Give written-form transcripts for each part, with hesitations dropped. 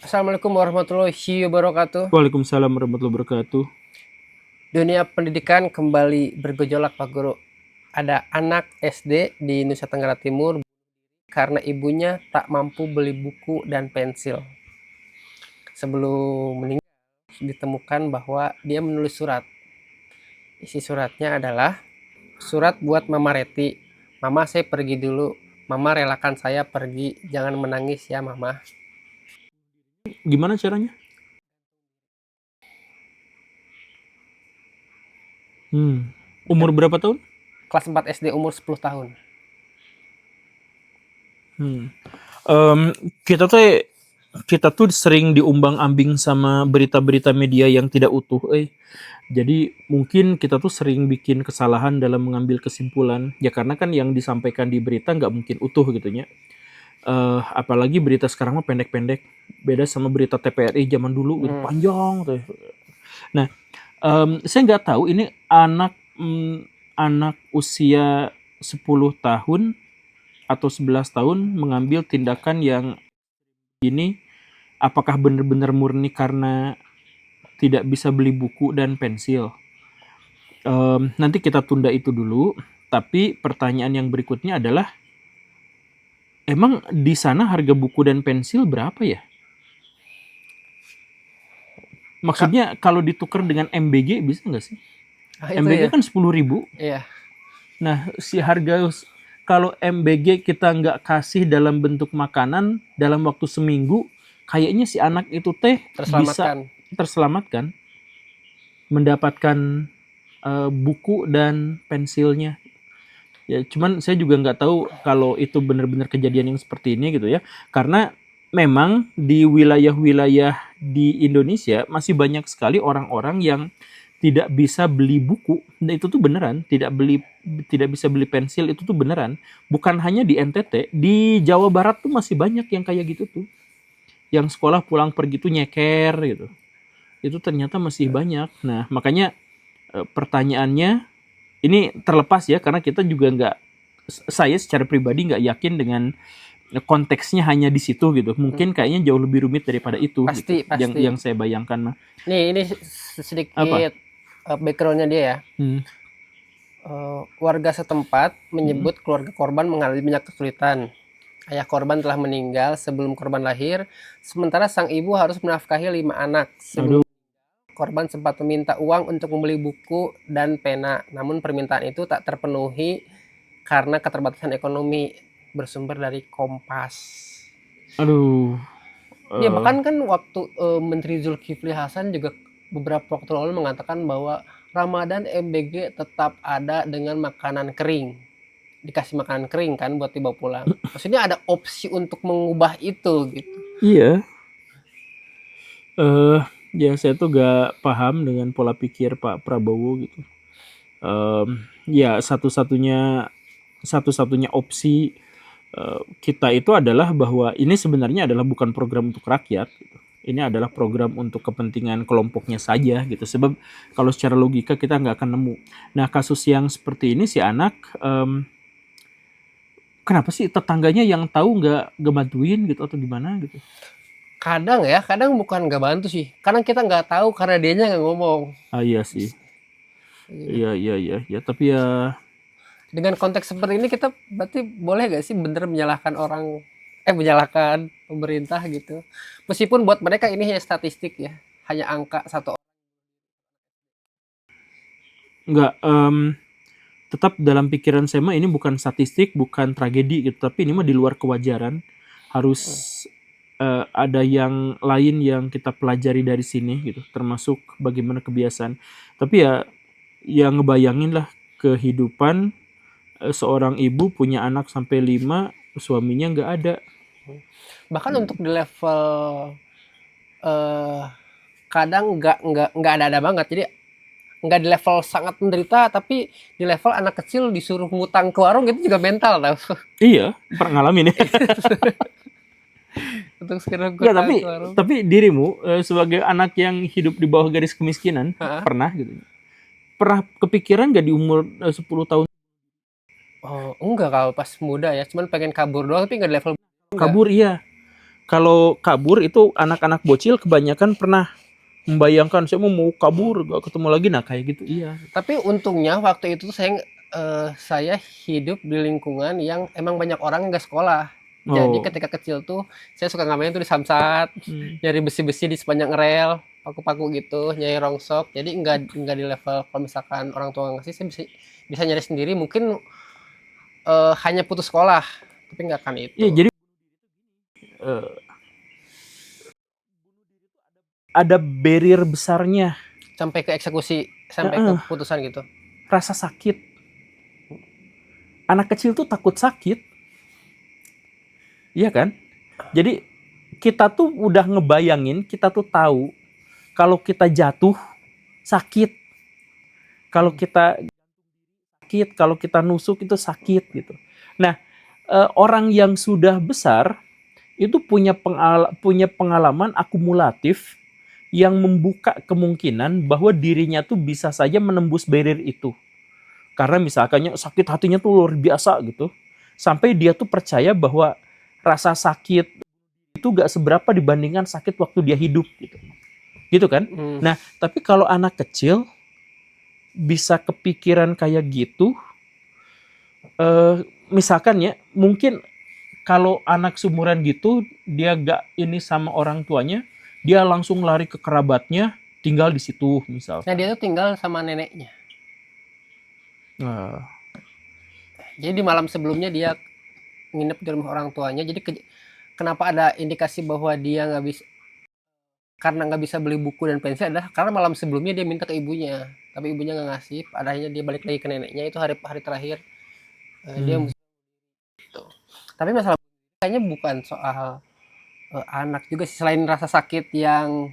Assalamualaikum warahmatullahi wabarakatuh. Waalaikumsalam warahmatullahi wabarakatuh. Dunia pendidikan kembali bergejolak, Pak Guru. Ada anak SD di Nusa Tenggara Timur karena ibunya tak mampu beli buku dan pensil. Sebelum meninggal, ditemukan bahwa dia menulis surat. Isi suratnya adalah surat buat Mama Reti. Mama, saya pergi dulu. Mama, relakan saya pergi. Jangan menangis ya, Mama. Gimana caranya? Hmm. Umur berapa tahun? Kelas 4 SD, umur 10 tahun. Hmm. Em, kita tuh kita tuh sering diumbang-ambing sama berita-berita media yang tidak utuh. Jadi mungkin kita tuh sering bikin kesalahan dalam mengambil kesimpulan. Ya karena kan yang disampaikan di berita nggak mungkin utuh gitu ya. Apalagi berita sekarang mah pendek-pendek. Beda sama berita TPRI zaman dulu gitu panjang tuh. Nah, saya nggak tahu ini anak usia 10 tahun atau 11 tahun mengambil tindakan yang ini, apakah benar-benar murni karena tidak bisa beli buku dan pensil? Nanti kita tunda itu dulu, tapi pertanyaan yang berikutnya adalah, emang di sana harga buku dan pensil berapa ya? Maksudnya kalau ditukar dengan MBG bisa nggak sih? Itu MBG ya. kan 10.000. Iya. Nah, si harga kalau MBG kita nggak kasih dalam bentuk makanan dalam waktu seminggu, kayaknya si anak itu teh bisa Terselamatkan. terselamatkan, mendapatkan buku dan pensilnya. Ya, cuman saya juga nggak tahu kalau itu benar-benar kejadian yang seperti ini gitu ya, karena memang di wilayah-wilayah di Indonesia masih banyak sekali orang-orang yang tidak bisa beli buku. Nah, itu tuh beneran, tidak bisa beli pensil itu tuh beneran. Bukan hanya di NTT, di Jawa Barat tuh masih banyak yang kayak gitu tuh. Yang sekolah pulang pergi tuh nyeker gitu. Itu ternyata masih banyak. Nah, makanya pertanyaannya ini terlepas ya, karena kita juga nggak, saya secara pribadi nggak yakin dengan konteksnya hanya di situ gitu. Mungkin kayaknya jauh lebih rumit daripada itu gitu. Pasti, pasti. Yang saya bayangkan mah. Ini Apa? sedikit backgroundnya dia ya. Hmm. Warga setempat Hmm. menyebut keluarga korban mengalami banyak kesulitan. Ayah korban telah meninggal sebelum korban lahir, sementara sang ibu harus menafkahi 5 anak. Sebelum Aduh. korban sempat meminta uang untuk membeli buku dan pena, namun permintaan itu tak terpenuhi karena keterbatasan ekonomi, bersumber dari Kompas. Aduh. Ya bahkan kan waktu Menteri Zulkifli Hasan juga beberapa waktu lalu mengatakan bahwa Ramadan MBG tetap ada dengan makanan kering. Dikasih makanan kering kan buat dibawa pulang. Maksudnya ada opsi untuk mengubah itu gitu. Iya. eh Ya saya tuh gak paham dengan pola pikir Pak Prabowo gitu. Ya satu-satunya opsi kita itu adalah bahwa ini sebenarnya adalah bukan program untuk rakyat gitu. Ini adalah program untuk kepentingan kelompoknya saja gitu. Sebab kalau secara logika kita nggak akan nemu. Nah, kasus yang seperti ini si anak, kenapa sih tetangganya yang tahu nggak bantuin gitu atau gimana gitu? Kadang ya, kadang bukan nggak bantu sih. Kadang kita nggak tahu karena dianya nggak ngomong. Ah iya sih. Iya iya iya ya. Tapi ya Dengan konteks seperti ini kita berarti boleh nggak sih bener menyalahkan orang, menyalahkan pemerintah gitu. Meskipun buat mereka ini hanya statistik ya, hanya angka satu. nggak. Tetap dalam pikiran saya mah ini bukan statistik, bukan tragedi gitu. Tapi ini mah di luar kewajaran. Harus ada yang lain yang kita pelajari dari sini gitu, termasuk bagaimana kebiasaan. Tapi ya yang ngebayangin lah kehidupan seorang ibu punya anak sampai 5, suaminya nggak ada. Bahkan untuk di level eh, kadang nggak ada banget. Jadi nggak di level sangat menderita, tapi di level anak kecil disuruh ngutang ke warung itu juga mental tau. Iya, pernah ngalamin ya. Untuk sekedar Nggak, ngutang ke warung. tapi dirimu sebagai anak yang hidup di bawah garis kemiskinan, Ha-ha. pernah gitu? Pernah kepikiran gak di umur 10 tahun Oh enggak, kalau pas muda ya, cuman pengen kabur doang tapi nggak di level juga. kabur? Iya, kalau kabur itu anak-anak bocil kebanyakan pernah membayangkan saya mau kabur gak ketemu lagi, nah kayak gitu. Iya. Tapi untungnya waktu itu tuh saya hidup di lingkungan yang emang banyak orang yang nggak sekolah. Jadi Oh. ketika kecil tuh saya suka ngamen tuh di samsat, nyari besi-besi di sepanjang rel, paku-paku gitu, nyari rongsok. Jadi nggak di level kalau misalkan orang tua ngasih, saya bisa nyari sendiri. Mungkin hanya putus sekolah, tapi nggak akan Iya, itu. jadi ada barrier besarnya, Sampai ke eksekusi, sampai ke Heeh, putusan gitu. rasa sakit. Anak kecil tuh takut sakit, iya kan? Jadi kita tuh udah ngebayangin, kita tuh tahu kalau kita jatuh sakit, kalau kita sakit, kalau kita nusuk itu sakit gitu. Nah, orang yang sudah besar itu punya pengalaman akumulatif yang membuka kemungkinan bahwa dirinya tuh bisa saja menembus barrier itu. Karena misalkannya sakit hatinya tuh luar biasa gitu. Sampai dia tuh percaya bahwa rasa sakit itu gak seberapa dibandingkan sakit waktu dia hidup gitu. Gitu kan? Hmm. Nah, tapi kalau anak kecil bisa kepikiran kayak gitu, misalkan ya, mungkin kalau anak sumuran gitu, dia gak ini sama orang tuanya, dia langsung lari ke kerabatnya, tinggal di situ Nah, misalkan. dia tuh tinggal sama neneknya. Nah, Jadi di malam sebelumnya dia nginep di rumah orang tuanya. Jadi kenapa ada indikasi bahwa dia nggak bisa, karena nggak bisa beli buku dan pensil adalah karena malam sebelumnya dia minta ke ibunya, tapi ibunya nggak ngasih. Padahal dia balik lagi ke neneknya, itu hari terakhir dia hmm. gitu. Tapi masalah kayaknya bukan soal anak juga sih, selain rasa sakit yang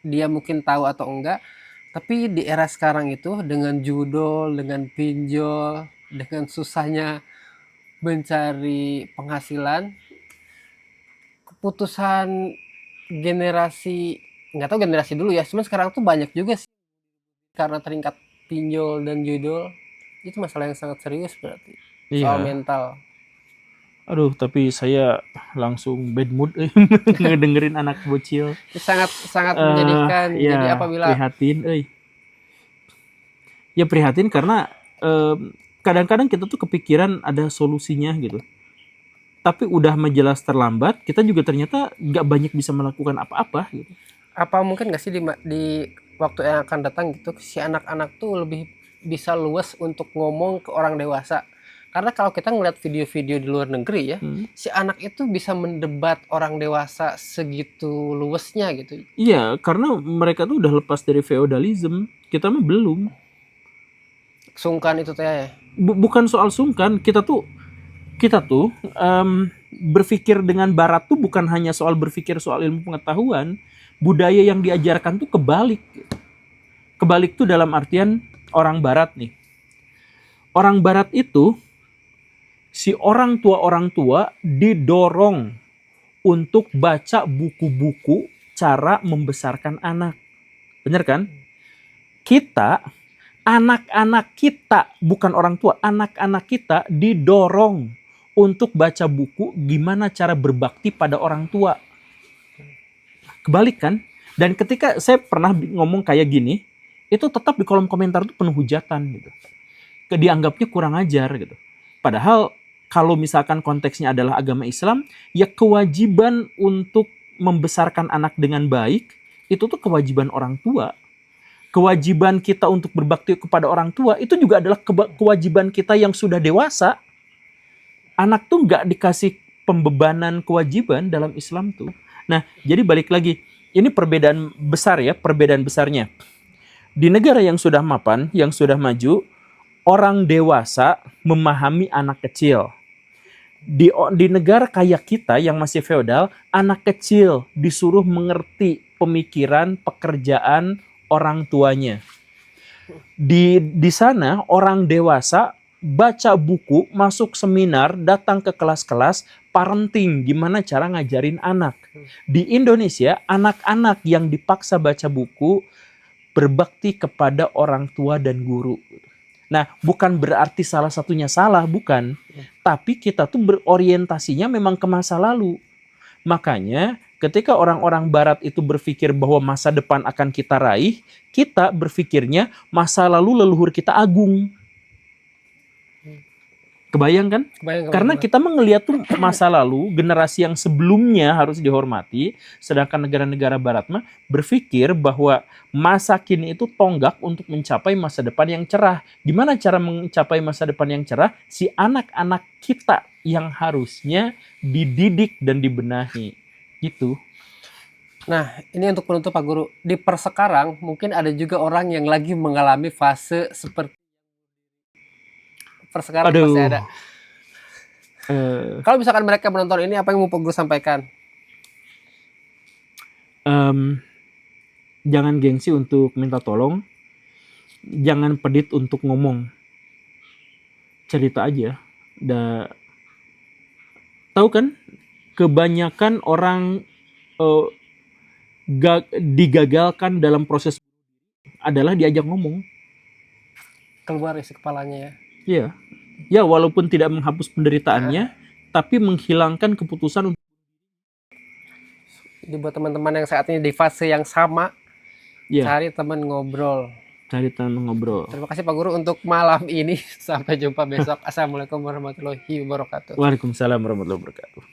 dia mungkin tahu atau enggak. Tapi di era sekarang itu dengan judul, dengan pinjol, dengan susahnya mencari penghasilan, keputusan generasi, nggak tahu generasi dulu ya, cuman sekarang tuh banyak juga sih karena terikat pinjol dan judul. Itu masalah yang sangat serius berarti, soal Iya. mental. Aduh, tapi saya langsung bad mood ngedengerin anak bocil. Itu sangat sangat menyedihkan. Jadi Ya apabila prihatin, Ya prihatin karena kadang-kadang kita tuh kepikiran ada solusinya gitu. Tapi udah menjelas terlambat, kita juga ternyata nggak banyak bisa melakukan apa-apa gitu. apa mungkin nggak sih di waktu yang akan datang gitu, si anak-anak tuh lebih bisa luas untuk ngomong ke orang dewasa. Karena kalau kita ngeliat video-video di luar negeri ya, si anak itu bisa mendebat orang dewasa segitu luasnya gitu. Iya, karena mereka tuh udah lepas dari feodalism, kita mah belum. Sungkan itu teh ya. Bukan soal sungkan, kita tuh berpikir dengan barat tuh bukan hanya soal berpikir soal ilmu pengetahuan, budaya yang diajarkan tuh kebalik. Kebalik tuh dalam artian orang barat nih. Orang barat itu si orang tua didorong untuk baca buku-buku cara membesarkan anak. Bener kan? Kita, anak-anak kita, bukan orang tua, anak-anak kita didorong untuk baca buku gimana cara berbakti pada orang tua. Kebalik kan? Dan ketika saya pernah ngomong kayak gini, itu tetap di kolom komentar tuh penuh hujatan gitu. Dianggapnya kurang ajar gitu. Padahal kalau misalkan konteksnya adalah agama Islam, ya kewajiban untuk membesarkan anak dengan baik, itu tuh kewajiban orang tua. Kewajiban kita untuk berbakti kepada orang tua, itu juga adalah kewajiban kita yang sudah dewasa. Anak tuh nggak dikasih pembebanan kewajiban dalam Islam tuh. Nah, jadi balik lagi, ini perbedaan besar ya, perbedaan besarnya. Di negara yang sudah mapan, yang sudah maju, orang dewasa memahami anak kecil. Di negara kayak kita yang masih feodal, anak kecil disuruh mengerti pemikiran, pekerjaan orang tuanya. Di sana orang dewasa baca buku, masuk seminar, datang ke kelas-kelas parenting, gimana cara ngajarin anak. Di Indonesia, anak-anak yang dipaksa baca buku berbakti kepada orang tua dan guru. Nah, bukan berarti salah satunya salah, bukan. Tapi kita tuh berorientasinya memang ke masa lalu. Makanya ketika orang-orang barat itu berpikir bahwa masa depan akan kita raih, kita berpikirnya masa lalu leluhur kita agung. Kebayang kan? Kebayang, Karena kebayang. kita melihat tuh masa lalu, generasi yang sebelumnya harus dihormati, sedangkan negara-negara barat mah berpikir bahwa masa kini itu tonggak untuk mencapai masa depan yang cerah. Gimana cara mencapai masa depan yang cerah? Si anak-anak kita yang harusnya dididik dan dibenahi. Gitu. Nah, ini untuk penutup Pak Guru. Di persekarang mungkin ada juga orang yang lagi mengalami fase seperti persekarang masih ada. Aduh. Kalau misalkan mereka menonton ini, apa yang mau Pak Guru sampaikan? Jangan gengsi untuk minta tolong. Jangan pedit untuk ngomong. Cerita aja. Tahu kan? Kebanyakan orang digagalkan dalam proses adalah diajak ngomong. Keluar isi kepalanya ya. Iya. Ya, walaupun tidak menghapus penderitaannya, tapi menghilangkan keputusan. Jadi buat teman-teman yang saat ini di fase yang sama, Ya, cari teman ngobrol. cari teman ngobrol. Terima kasih Pak Guru untuk malam ini. Sampai jumpa besok. Assalamualaikum warahmatullahi wabarakatuh. Waalaikumsalam warahmatullahi wabarakatuh.